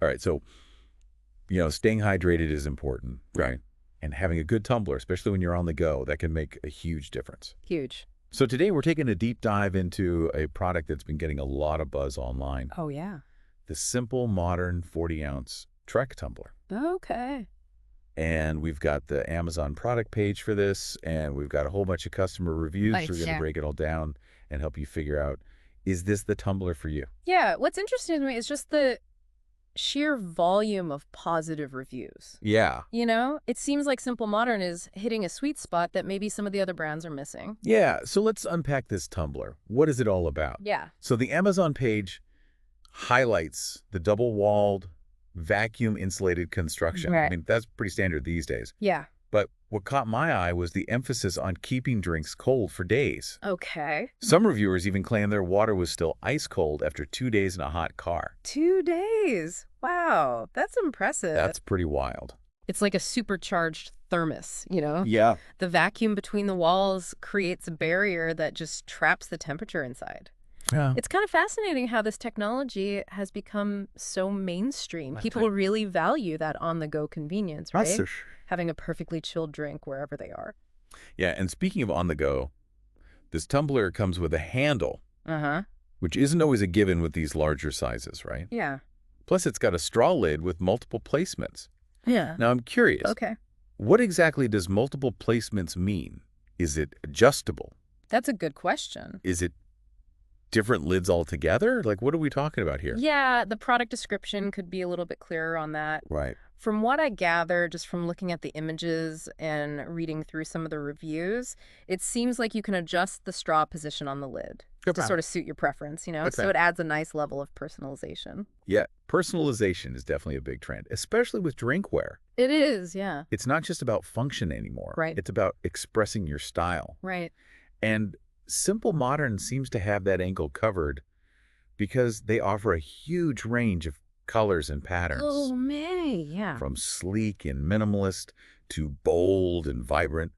All right, so, staying hydrated is important, right? And having a good tumbler, especially when you're on the go, that can make a huge difference. Huge. So today we're taking a deep dive into a product that's been getting a lot of buzz online. Oh, yeah. The simple, modern 40-ounce Trek tumbler. Okay. And we've got the Amazon product page for this, and we've got a whole bunch of customer reviews. Nice, We're going to yeah. break it all down and help you figure out, is this the tumbler for you? Yeah, what's interesting to me is just the sheer volume of positive reviews. Yeah. It seems like Simple Modern is hitting a sweet spot that maybe some of the other brands are missing. Yeah, so let's unpack this tumbler. What is it all about? Yeah. So the Amazon page highlights the double-walled, vacuum-insulated construction. I Right. mean, that's pretty standard these days. Yeah. But what caught my eye was the emphasis on keeping drinks cold for days. Okay. Some reviewers even claim their water was still ice cold after 2 days in a hot car. 2 days. Wow, that's impressive. That's pretty wild. It's like a supercharged thermos. Yeah. The vacuum between the walls creates a barrier that just traps the temperature inside. Yeah. It's kind of fascinating how this technology has become so mainstream. That's People right. really value that on-the-go convenience, right? That's Having a perfectly chilled drink wherever they are. Yeah, and speaking of on the go, this tumbler comes with a handle, Uh-huh. which isn't always a given with these larger sizes, right? Yeah. Plus, it's got a straw lid with multiple placements. Yeah. Now, I'm curious, Okay. what exactly does multiple placements mean? Is it adjustable? That's a good question. Is it different lids altogether? Like, what are we talking about here? Yeah, the product description could be a little bit clearer on that. Right. From what I gather, just from looking at the images and reading through some of the reviews, it seems like you can adjust the straw position on the lid to sort of suit your preference. Okay. So it adds a nice level of personalization. Yeah, personalization is definitely a big trend, especially with drinkware. It is, yeah. It's not just about function anymore. Right. It's about expressing your style. Right. And Simple Modern seems to have that angle covered because they offer a huge range of colors and patterns. Oh, man, yeah. From sleek and minimalist to bold and vibrant.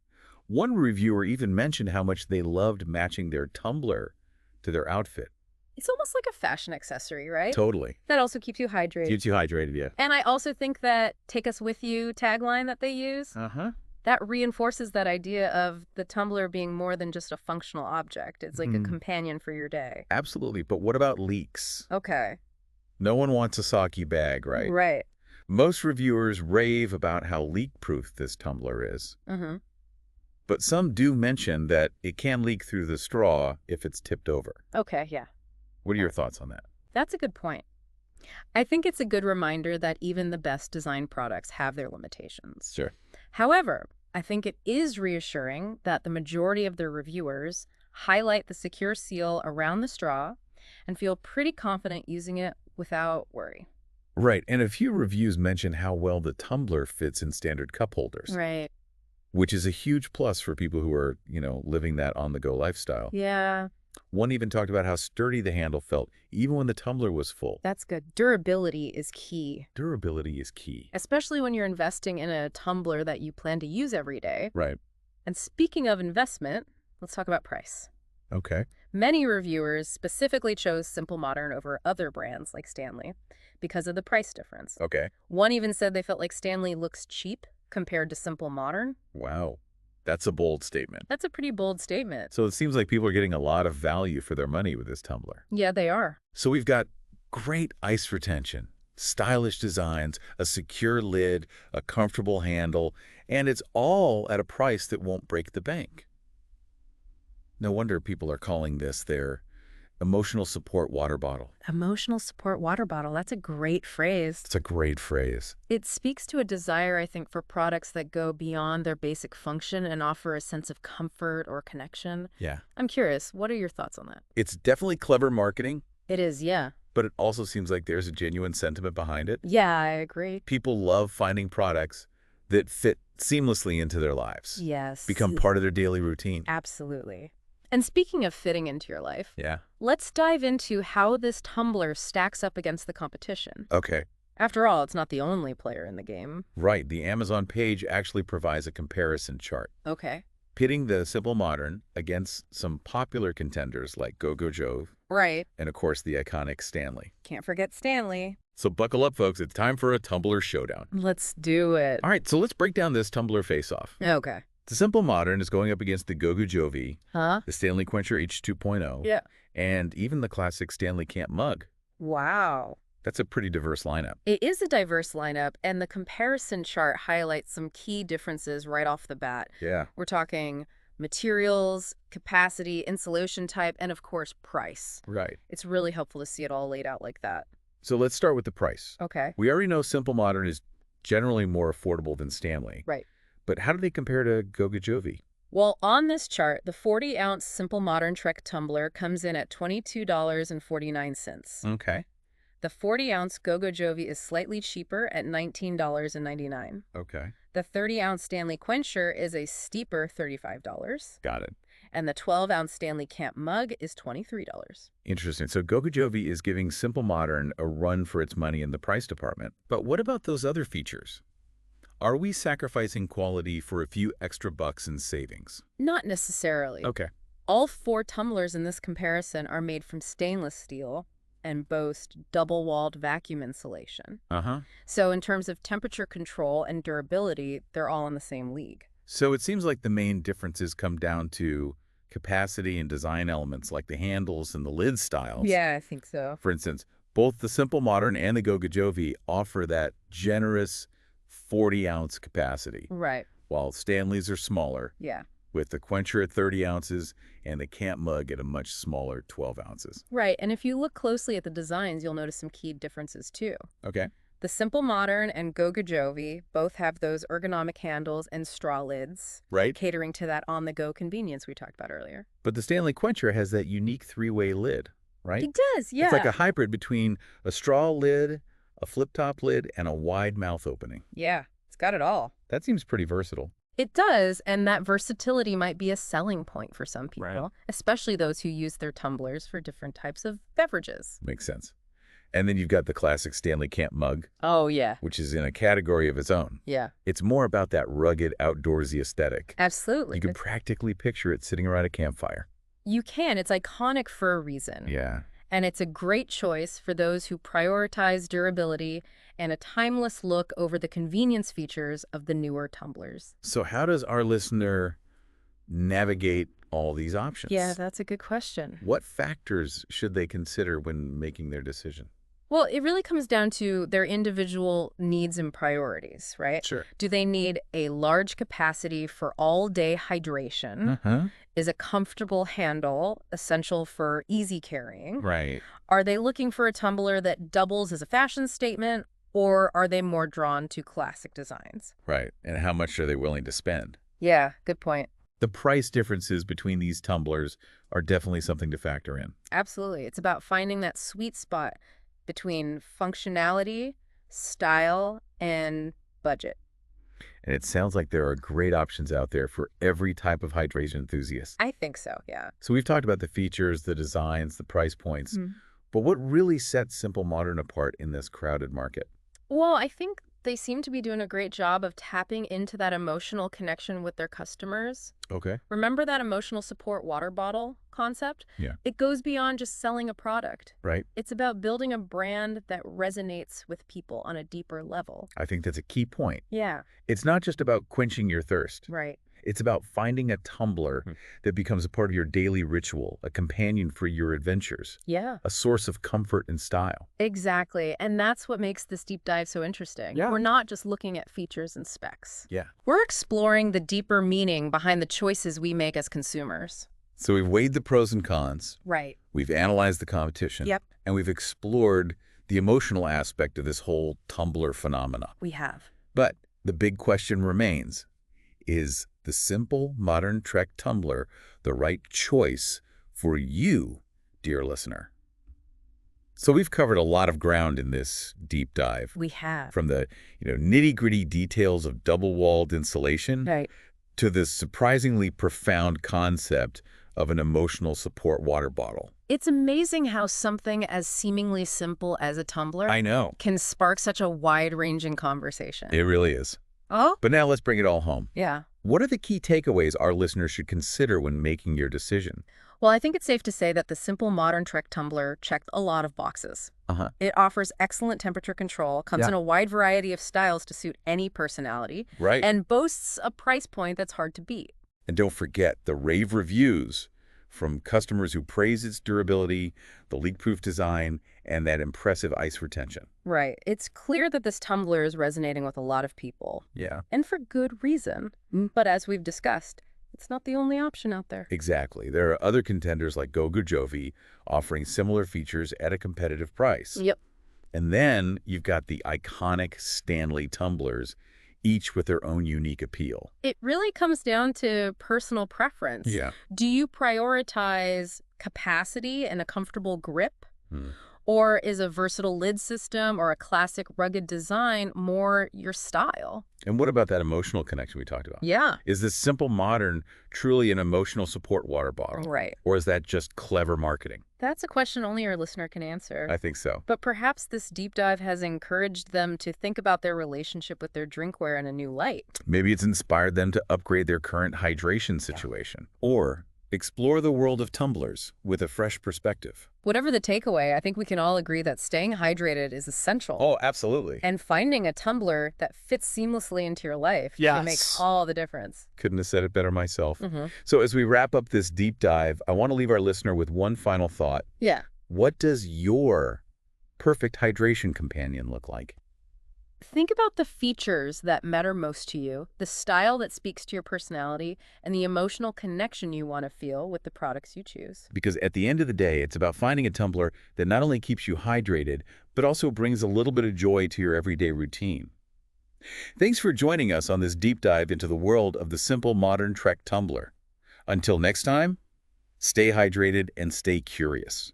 One reviewer even mentioned how much they loved matching their tumbler to their outfit. It's almost like a fashion accessory, right? Totally. That also keeps you hydrated. Keeps you hydrated, yeah. And I also think that "Take Us With You" tagline that they use, Uh-huh. that reinforces that idea of the tumbler being more than just a functional object. It's like a companion for your day. Absolutely. But what about leaks? Okay. No one wants a soggy bag, right? Right. Most reviewers rave about how leak-proof this tumbler is. Mm-hmm. But some do mention that it can leak through the straw if it's tipped over. Okay, yeah. What are your thoughts on that? That's a good point. I think it's a good reminder that even the best designed products have their limitations. Sure. However, I think it is reassuring that the majority of their reviewers highlight the secure seal around the straw and feel pretty confident using it without worry. Right. And a few reviews mention how well the tumbler fits in standard cup holders, Right. which is a huge plus for people who are, living that on-the-go lifestyle. Yeah, One even talked about how sturdy the handle felt, even when the tumbler was full. that's good. Durability is key, Durability is key. especially when you're investing in a tumbler that you plan to use every day. Right. And speaking of investment, let's talk about price. Okay. Many reviewers specifically chose Simple Modern over other brands like Stanley because of the price difference. Okay. One even said they felt like Stanley looks cheap compared to Simple Modern. Wow. That's a bold statement. That's a pretty bold statement. So it seems like people are getting a lot of value for their money with this tumbler. Yeah, they are. So we've got great ice retention, stylish designs, a secure lid, a comfortable handle, and it's all at a price that won't break the bank. No wonder people are calling this their emotional support water bottle. Emotional support water bottle. That's a great phrase. It's a great phrase. It speaks to a desire, I think, for products that go beyond their basic function and offer a sense of comfort or connection. Yeah. I'm curious, what are your thoughts on that? It's definitely clever marketing, It is, yeah. but it also seems like there's a genuine sentiment behind it. Yeah, I agree. People love finding products that fit seamlessly into their lives, Yes. become part of their daily routine. Absolutely. And speaking of fitting into your life, Yeah. let's dive into how this tumbler stacks up against the competition. Okay. After all, it's not the only player in the game. Right. The Amazon page actually provides a comparison chart, Okay. pitting the Simple Modern against some popular contenders like Go-Go Jove Right. and, of course, the iconic Stanley. Can't forget Stanley. So buckle up, folks. It's time for a tumbler showdown. Let's do it. All right, so let's break down this tumbler face-off. Okay. The Simple Modern is going up against the Go-Go Jovi, Huh? the Stanley Quencher H2.0, Yeah. and even the classic Stanley Camp mug. Wow. That's a pretty diverse lineup. It is a diverse lineup, and the comparison chart highlights some key differences right off the bat. Yeah. We're talking materials, capacity, insulation type, and of course, price. Right. It's really helpful to see it all laid out like that. So let's start with the price. Okay. We already know Simple Modern is generally more affordable than Stanley. Right. But how do they compare to Go-Go Jovi? Well, on this chart, the 40-ounce Simple Modern Trek tumbler comes in at $22.49. Okay. The 40-ounce Go-Go Jovi is slightly cheaper at $19.99. Okay. The 30-ounce Stanley Quencher is a steeper $35. Got it. And the 12-ounce Stanley Camp mug is $23. Interesting. So Go-Go Jovi is giving Simple Modern a run for its money in the price department. But what about those other features? Are we sacrificing quality for a few extra bucks in savings? Not necessarily. Okay. All 4 tumblers in this comparison are made from stainless steel and boast double-walled vacuum insulation. Uh-huh. So in terms of temperature control and durability, they're all in the same league. So it seems like the main differences come down to capacity and design elements like the handles and the lid styles. Yeah, I think so. For instance, both the Simple Modern and the Go-Go Jovi offer that generous 40-ounce capacity, Right. while Stanley's are smaller, Yeah. with the Quencher at 30 ounces and the Camp mug at a much smaller 12 ounces. Right, and if you look closely at the designs, you'll notice some key differences too. Okay. The Simple Modern and Go-Go Jovi both have those ergonomic handles and straw lids, Right? catering to that on-the-go convenience we talked about earlier. But the Stanley Quencher has that unique 3-way lid, right? It does, yeah. It's like a hybrid between a straw lid, a flip-top lid, and a wide mouth opening. Yeah, it's got it all. That seems pretty versatile. It does, and that versatility might be a selling point for some people, Right. especially those who use their tumblers for different types of beverages. Makes sense. And then you've got the classic Stanley Camp mug, Oh, yeah. which is in a category of its own. Yeah, It's more about that rugged, outdoorsy aesthetic. absolutely. You can practically picture it sitting around a campfire. You can. It's iconic for a reason. Yeah. And it's a great choice for those who prioritize durability and a timeless look over the convenience features of the newer tumblers. So how does our listener navigate all these options? Yeah, that's a good question. What factors should they consider when making their decision? Well, it really comes down to their individual needs and priorities, right? Sure. Do they need a large capacity for all-day hydration? Uh-huh. Is a comfortable handle essential for easy carrying? Right. Are they looking for a tumbler that doubles as a fashion statement, or are they more drawn to classic designs? Right. And how much are they willing to spend? Yeah, good point. The price differences between these tumblers are definitely something to factor in. Absolutely. It's about finding that sweet spot between functionality, style, and budget. And it sounds like there are great options out there for every type of hydration enthusiast. I think so, yeah. So we've talked about the features, the designs, the price points. But what really sets Simple Modern apart in this crowded market? Well, I think they seem to be doing a great job of tapping into that emotional connection with their customers. Okay. Remember that emotional support water bottle concept? Yeah. It goes beyond just selling a product. Right. It's about building a brand that resonates with people on a deeper level. I think that's a key point. Yeah, It's not just about quenching your thirst. right. It's about finding a tumbler that becomes a part of your daily ritual, a companion for your adventures, Yeah, a source of comfort and style. exactly. And that's what makes this deep dive so interesting. Yeah. We're not just looking at features and specs. Yeah. We're exploring the deeper meaning behind the choices we make as consumers. So we've weighed the pros and cons, Right. we've analyzed the competition, Yep. and we've explored the emotional aspect of this whole tumbler phenomena. We have. But the big question remains, is the Simple Modern Trek tumbler the right choice for you, dear listener? So we've covered a lot of ground in this deep dive, We have. from the nitty-gritty details of double-walled insulation Right. to the surprisingly profound concept of an emotional support water bottle. It's amazing how something as seemingly simple as a tumbler I know. can spark such a wide-ranging conversation. It really is. Oh? But now let's bring it all home. Yeah. What are the key takeaways our listeners should consider when making your decision? Well, I think it's safe to say that the simple modern Trek tumbler checked a lot of boxes. Uh-huh. It offers excellent temperature control, comes Yeah. in a wide variety of styles to suit any personality, Right. and boasts a price point that's hard to beat. And don't forget the rave reviews from customers who praise its durability, the leak-proof design, and that impressive ice retention. Right. It's clear that this tumbler is resonating with a lot of people, Yeah, and for good reason. But as we've discussed, it's not the only option out there. exactly. There are other contenders like Gogo Jovi offering similar features at a competitive price. Yep. And then you've got the iconic Stanley tumblers, each with their own unique appeal. It really comes down to personal preference. Yeah. Do you prioritize capacity and a comfortable grip? Hmm. Or is a versatile lid system or a classic rugged design more your style? And what about that emotional connection we talked about? Yeah. Is this simple modern truly an emotional support water bottle? Right. Or is that just clever marketing? That's a question only our listener can answer. I think so. But perhaps this deep dive has encouraged them to think about their relationship with their drinkware in a new light. Maybe it's inspired them to upgrade their current hydration situation. Or explore the world of tumblers with a fresh perspective. Whatever the takeaway, I think we can all agree that staying hydrated is essential. Oh, absolutely. And finding a tumbler that fits seamlessly into your life can make Yes. all the difference. Couldn't have said it better myself. Mm-hmm. So as we wrap up this deep dive, I want to leave our listener with one final thought. Yeah. What does your perfect hydration companion look like? Think about the features that matter most to you, the style that speaks to your personality, and the emotional connection you want to feel with the products you choose. Because at the end of the day, it's about finding a tumbler that not only keeps you hydrated, but also brings a little bit of joy to your everyday routine. Thanks for joining us on this deep dive into the world of the simple modern Trek tumbler. Until next time, stay hydrated and stay curious.